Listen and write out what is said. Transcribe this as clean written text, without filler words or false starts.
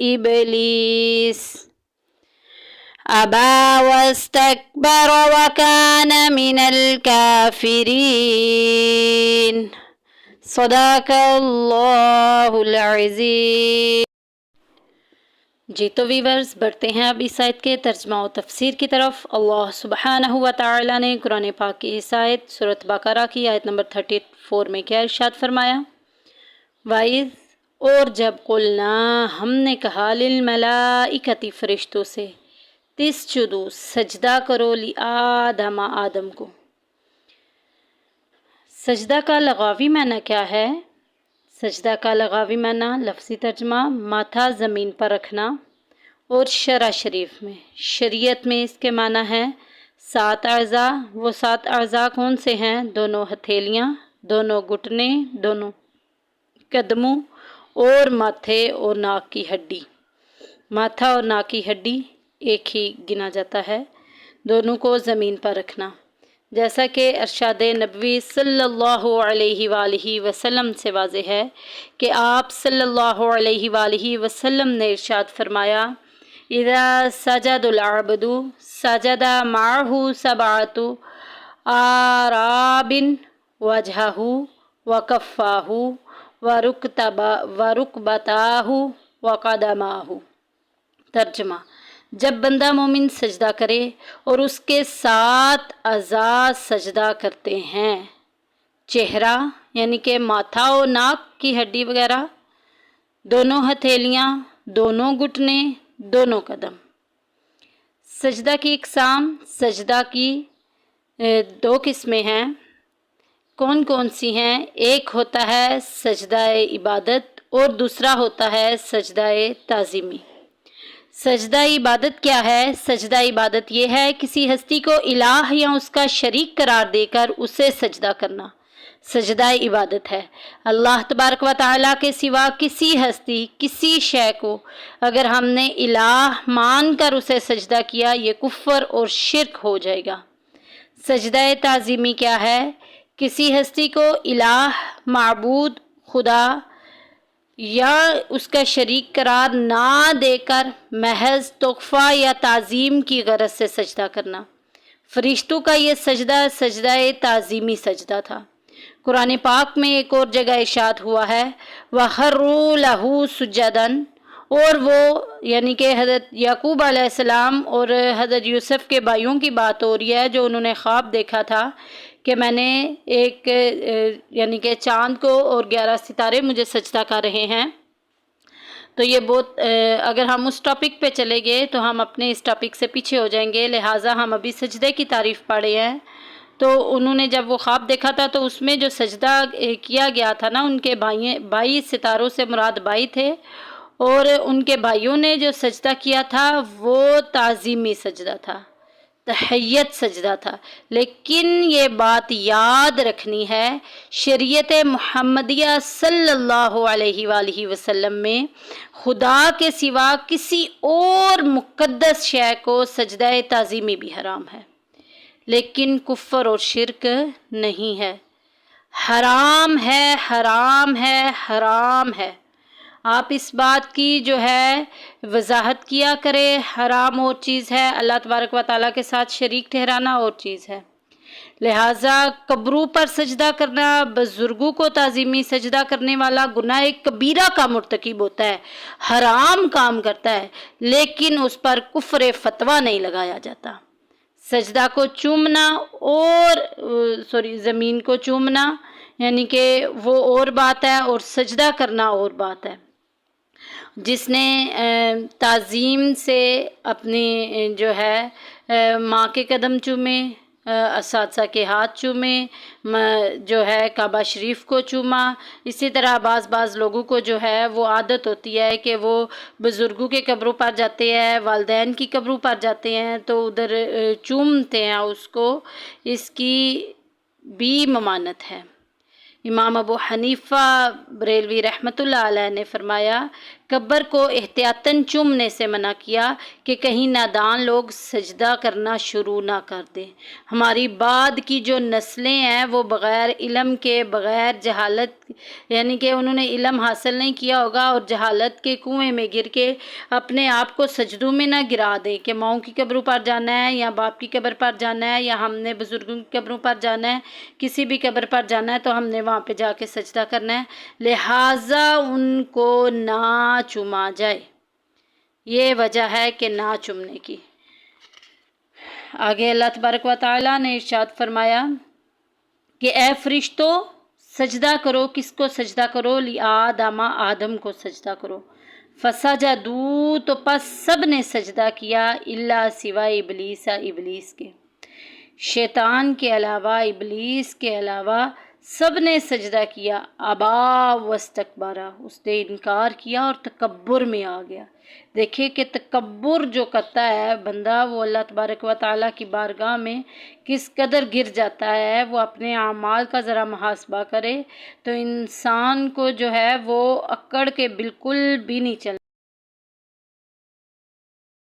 إبليس أبى واستكبر وكان من الكافرين صدق اللہ العظیم۔ جی تو ویورز بڑھتے ہیں اب اس آیت کے ترجمہ و تفسیر کی طرف۔ اللہ سبحانہ و تعالی نے قرآن پاک کی اس آیت سورۃ بقرہ کی آیت نمبر 34 میں کیا ارشاد فرمایا؟ وَإِذْ اور جب قلنا ہم نے کہا للملائکۃ فرشتوں سے تسجدوا سجدہ کرو لآدم آدم کو۔ سجدہ کا لغوی معنی کیا ہے؟ سجدہ کا لغوی معنی لفظی ترجمہ ماتھا زمین پر رکھنا، اور شرع شریف میں شریعت میں اس کے معنی ہے 7 اعضاء۔ وہ 7 اعضاء کون سے ہیں؟ دونوں ہتھیلیاں، دونوں گھٹنے، دونوں قدموں اور ماتھے اور ناک کی ہڈی۔ ماتھا اور ناک کی ہڈی ایک ہی گنا جاتا ہے۔ دونوں کو زمین پر رکھنا، جیسا کہ ارشاد نبوی صلی اللہ علیہ وآلہ وسلم سے واضح ہے کہ آپ صلی اللہ علیہ وآلہ وسلم نے ارشاد فرمایا اذا سجد العبد سجد معه 7 آراب وجهه وكفاه وركبتاه وقدماه۔ ترجمہ: جب بندہ مومن سجدہ کرے اور اس کے 7 اعضاء سجدہ کرتے ہیں، چہرہ یعنی کہ ماتھا اور ناک کی ہڈی وغیرہ، دونوں ہتھیلیاں، دونوں گھٹنے، دونوں قدم۔ سجدہ کی اقسام، سجدہ کی 2 قسمیں ہیں۔ کون کون سی ہیں؟ ایک ہوتا ہے سجدہ عبادت اور دوسرا ہوتا ہے سجدہ تعظیمی۔ سجدہ عبادت کیا ہے؟ سجدہ عبادت یہ ہے کسی ہستی کو الہ یا اس کا شریک قرار دے کر اسے سجدہ کرنا، سجدہ عبادت ہے۔ اللہ تبارک و تعالیٰ کے سوا کسی ہستی، کسی شے کو اگر ہم نے الہ مان کر اسے سجدہ کیا، یہ کفر اور شرک ہو جائے گا۔ سجدہ تعظیمی کیا ہے؟ کسی ہستی کو الہ، معبود، خدا یا اس کا شریک قرار نہ دے کر محض تحفہ یا تعظیم کی غرض سے سجدہ کرنا۔ فرشتوں کا یہ سجدہ سجدہ تعظیمی سجدہ تھا۔ قرآن پاک میں ایک اور جگہ ارشاد ہوا ہے وَخَرُّوا لَهُ سُجَّدًا، اور وہ یعنی کہ حضرت یعقوب علیہ السلام اور حضرت یوسف کے بھائیوں کی بات ہو رہی ہے، جو انہوں نے خواب دیکھا تھا کہ میں نے ایک یعنی کہ چاند کو اور 11 ستارے مجھے سجدہ کر رہے ہیں۔ تو یہ بہت اگر ہم اس ٹاپک پہ چلے گئے تو ہم اپنے اس ٹاپک سے پیچھے ہو جائیں گے، لہٰذا ہم ابھی سجدے کی تعریف پڑھے ہیں۔ تو انہوں نے جب وہ خواب دیکھا تھا تو اس میں جو سجدہ کیا گیا تھا نا، ان کے بھائی ستاروں سے مراد بھائی تھے، اور ان کے بھائیوں نے جو سجدہ کیا تھا وہ تعظیمی سجدہ تھا، تحیت سجدہ تھا۔ لیکن یہ بات یاد رکھنی ہے، شریعت محمدیہ صلی اللہ علیہ وآلہ وسلم میں خدا کے سوا کسی اور مقدس شے کو سجدہ تعظیمی بھی حرام ہے، لیکن کفر اور شرک نہیں ہے۔ حرام ہے، حرام ہے، حرام ہے۔ آپ اس بات کی جو ہے وضاحت کیا کرے، حرام اور چیز ہے، اللہ تبارک و تعالیٰ کے ساتھ شریک ٹھہرانا اور چیز ہے۔ لہٰذا قبروں پر سجدہ کرنا، بزرگوں کو تعظیمی سجدہ کرنے والا گناہ کبیرہ کا مرتکب ہوتا ہے، حرام کام کرتا ہے، لیکن اس پر کفر فتویٰ نہیں لگایا جاتا۔ سجدہ کو چومنا اور زمین کو چومنا یعنی کہ وہ اور بات ہے، اور سجدہ کرنا اور بات ہے۔ جس نے تعظیم سے اپنی جو ہے ماں کے قدم چومے، اساتذہ کے ہاتھ چومے، جو ہے کعبہ شریف کو چوما، اسی طرح بعض لوگوں کو جو ہے وہ عادت ہوتی ہے کہ وہ بزرگوں کے قبروں پر جاتے ہیں، والدین کی قبروں پر جاتے ہیں تو ادھر چومتے ہیں اس کو، اس کی بھی ممانت ہے۔ امام ابو حنیفہ بریلوی رحمۃ اللہ علیہ نے فرمایا قبر کو احتیاطاً چومنے سے منع کیا کہ کہیں نادان لوگ سجدہ کرنا شروع نہ کر دیں۔ ہماری بعد کی جو نسلیں ہیں وہ بغیر علم کے، بغیر جہالت، یعنی کہ انہوں نے علم حاصل نہیں کیا ہوگا اور جہالت کے کنویں میں گر کے اپنے آپ کو سجدوں میں نہ گرا دیں کہ ماؤں کی قبروں پر جانا ہے یا باپ کی قبر پر جانا ہے یا ہم نے بزرگوں کی قبروں پر جانا ہے، کسی بھی قبر پر جانا ہے تو ہم نے وہاں پہ جا کے سجدہ کرنا ہے، لہٰذا ان کو نہ چوما جائے۔ یہ وجہ ہے کہ نہ چومنے کی۔ آگے اللہ تبارک و تعالیٰ نے ارشاد فرمایا کہ اے فرشتوں سجدہ کرو، کس کو سجدہ کرو؟ لآدم، آدم کو سجدہ کرو۔ فسجدوا، تو پس سب نے سجدہ کیا، الا سوائے ابلیس، ابلیس کے، شیطان کے علاوہ، ابلیس کے علاوہ سب نے سجدہ کیا۔ ابا واستکبارا، اس نے انکار کیا اور تکبر میں آ گیا۔ دیکھیں کہ تکبر جو کرتا ہے بندہ وہ اللہ تبارک و تعالیٰ کی بارگاہ میں کس قدر گر جاتا ہے۔ وہ اپنے اعمال کا ذرا محاسبہ کرے تو انسان کو جو ہے وہ اکڑ کے بالکل بھی نہیں چلتا۔